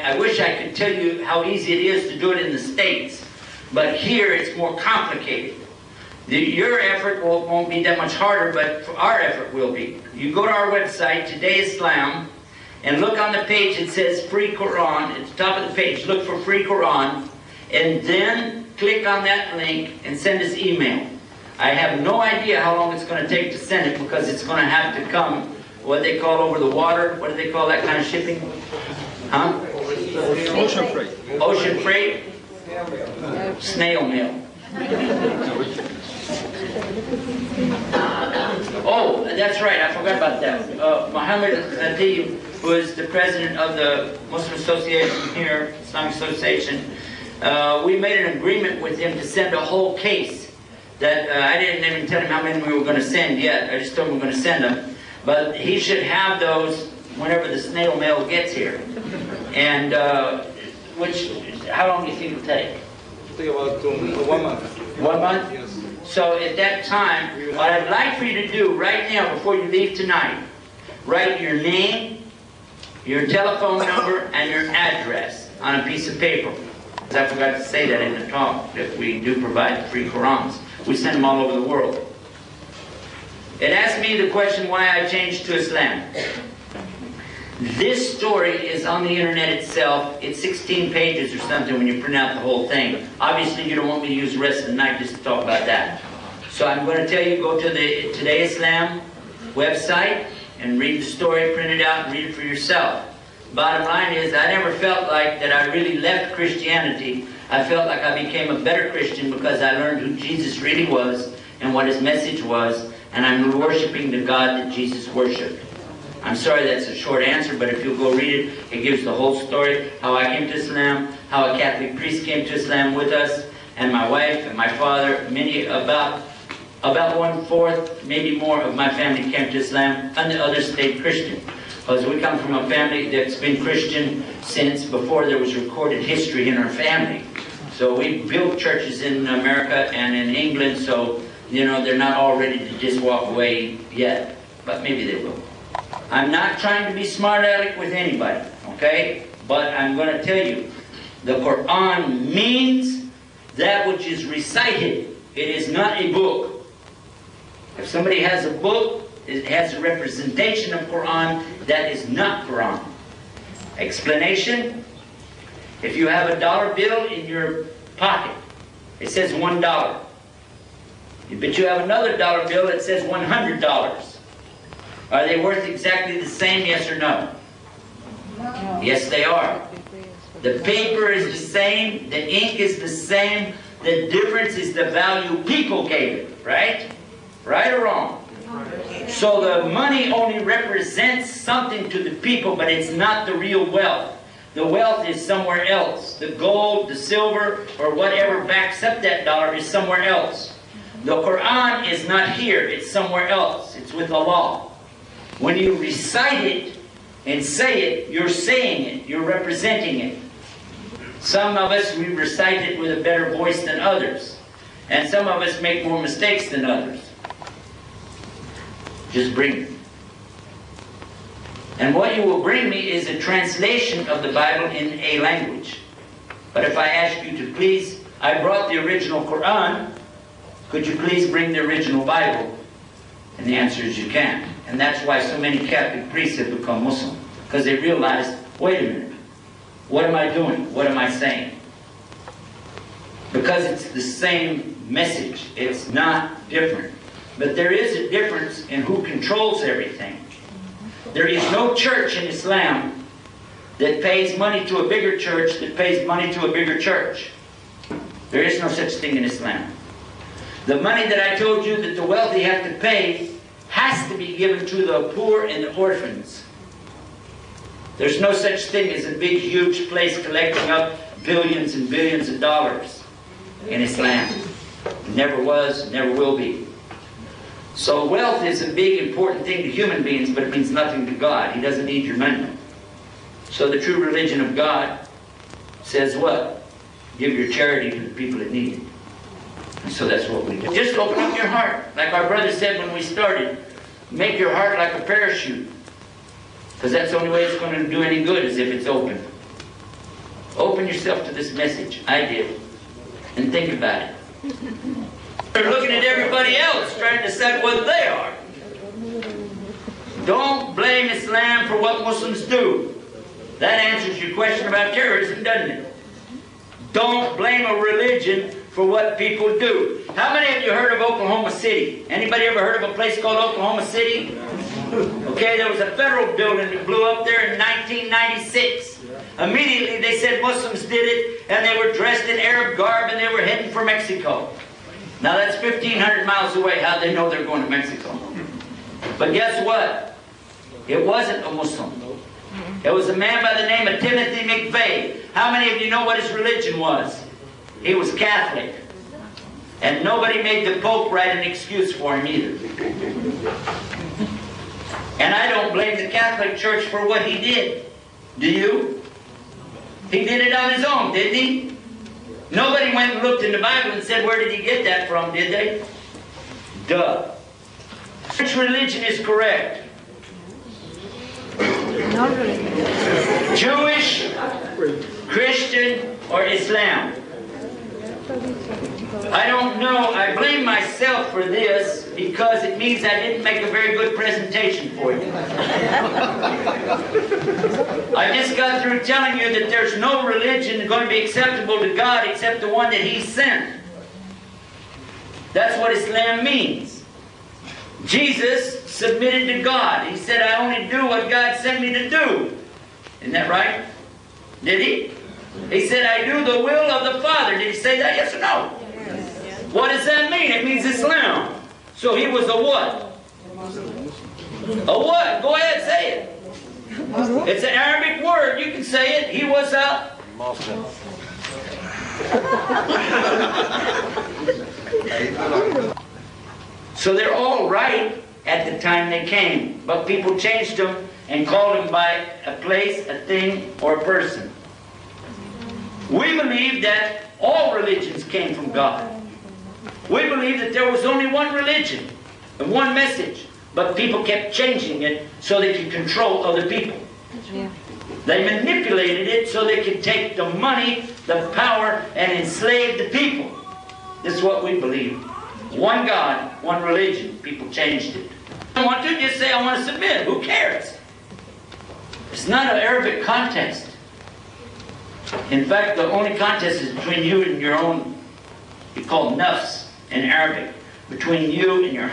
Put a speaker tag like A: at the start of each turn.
A: I wish I could tell you how easy it is to do it in the States, but here it's more complicated. Your effort won't be that much harder, but our effort will be. You go to our website, Today Islam, and look on the page. It says Free Quran. At the top of the page, look for Free Quran, and then click on that link and send us email. I have no idea how long it's going to take to send it, because it's going to have to come, what they call over the water. What do they call that kind of shipping? Huh?
B: Ocean freight.
A: Ocean freight? Snail mail. Oh, that's right, I forgot about that. Muhammad Khatib, who is the president of the Muslim Association here, Islamic Association, we made an agreement with him to send a whole case. That I didn't even tell him how many we were going to send yet. I just told him we're going to send them. But he should have those whenever the snail mail gets here. And how long do you think it'll take?
B: It'll take about 1 month.
A: 1 month?
B: Yes.
A: So at that time, what I'd like for you to do right now, before you leave tonight, write your name, your telephone number, and your address on a piece of paper. I forgot to say that in the talk, that we do provide free Qurans. We send them all over the world. It asked me the question why I changed to Islam. This story is on the internet itself. It's 16 pages or something when you print out the whole thing. Obviously you don't want me to use the rest of the night just to talk about that. So I'm going to tell you, go to the Today Islam website and read the story, print it out, and read it for yourself. Bottom line is, I never felt like that I really left Christianity. I felt like I became a better Christian because I learned who Jesus really was and what his message was, and I'm worshiping the God that Jesus worshipped. I'm sorry that's a short answer, but if you'll go read it, it gives the whole story, how I came to Islam, how a Catholic priest came to Islam with us, and my wife and my father, about 1/4, maybe more of my family came to Islam, and the others stayed Christian. Because we come from a family that's been Christian since before there was recorded history in our family. So we built churches in America and in England, so, you know, they're not all ready to just walk away yet. But maybe they will. I'm not trying to be smart aleck with anybody, okay? But I'm going to tell you, the Quran means that which is recited. It is not a book. If somebody has a book, it has a representation of Quran, that is not Quran. Explanation: if you have a dollar bill in your pocket, it says $1. But you have another dollar bill that says $100. Are they worth exactly the same, yes or no? No. Yes, they are. The paper is the same, the ink is the same, the difference is the value people gave it, right? Right or wrong? So the money only represents something to the people, but it's not the real wealth. The wealth is somewhere else. The gold, the silver, or whatever backs up that dollar is somewhere else. The Quran is not here, it's somewhere else. It's with Allah. When you recite it and say it, you're saying it, you're representing it. Some of us, we recite it with a better voice than others. And some of us make more mistakes than others. Just bring it. And what you will bring me is a translation of the Bible in a language. But if I ask you to please, I brought the original Quran, could you please bring the original Bible? And the answer is you can. And that's why so many Catholic priests have become Muslim. Because they realized, wait a minute, what am I doing? What am I saying? Because it's the same message. It's not different. But there is a difference in who controls everything. There is no church in Islam that pays money to a bigger church that pays money to a bigger church. There is no such thing in Islam. The money that I told you that the wealthy have to pay has to be given to the poor and the orphans. There's no such thing as a big, huge place collecting up billions and billions of dollars in Islam. It never was, never will be. So wealth is a big, important thing to human beings, but it means nothing to God. He doesn't need your money. So the true religion of God says what? Give your charity to the people that need it. And so that's what we do. Just open up your heart. Like our brother said when we started, make your heart like a parachute. Because that's the only way it's going to do any good, is if it's open. open yourself to this message. I did. And think about it. They're looking at everybody else, trying to decide what they are. Don't blame Islam for what Muslims do. That answers your question about terrorism, doesn't it? Don't blame a religion for what people do. How many of you heard of Oklahoma City? Anybody ever heard of a place called Oklahoma City? Okay, there was a federal building that blew up there in 1996. Immediately they said Muslims did it, and they were dressed in Arab garb, and they were heading for Mexico. Now that's 1,500 miles away. How'd they know they're going to Mexico? But guess what? It wasn't a Muslim. It was a man by the name of Timothy McVeigh. How many of you know what his religion was? He was Catholic. And nobody made the Pope write an excuse for him either. And I don't blame the Catholic Church for what he did. Do you? He did it on his own, didn't he? Nobody went and looked in the Bible and said, where did he get that from, did they? Duh. Which religion is correct? Jewish, Christian, or Islam? I don't know. I blame myself for this because it means I didn't make a very good presentation for you. I just got through telling you that there's no religion going to be acceptable to God except the one that He sent. That's what Islam means. Jesus submitted to God. He said, I only do what God sent me to do. Isn't that right? Did He? He said, I do the will of the Father. Did He say that? Yes or no? Yes. What does that mean? It means Islam. So He was a what? A what? Go ahead, say it. It's an Arabic word. You can say it. He was a Muslim. So they're all right at the time they came. But people changed them and called them by a place, a thing, or a person. We believe that all religions came from God. We believe that there was only one religion and one message, but people kept changing it so they could control other people. Yeah. They manipulated it so they could take the money, the power, and enslave the people. This is what we believe. One God, one religion. People changed it. I want to just say I want to submit. Who cares? It's not an Arabic contest. In fact, the only contest is between you and your own, you call nafs in Arabic, between you and your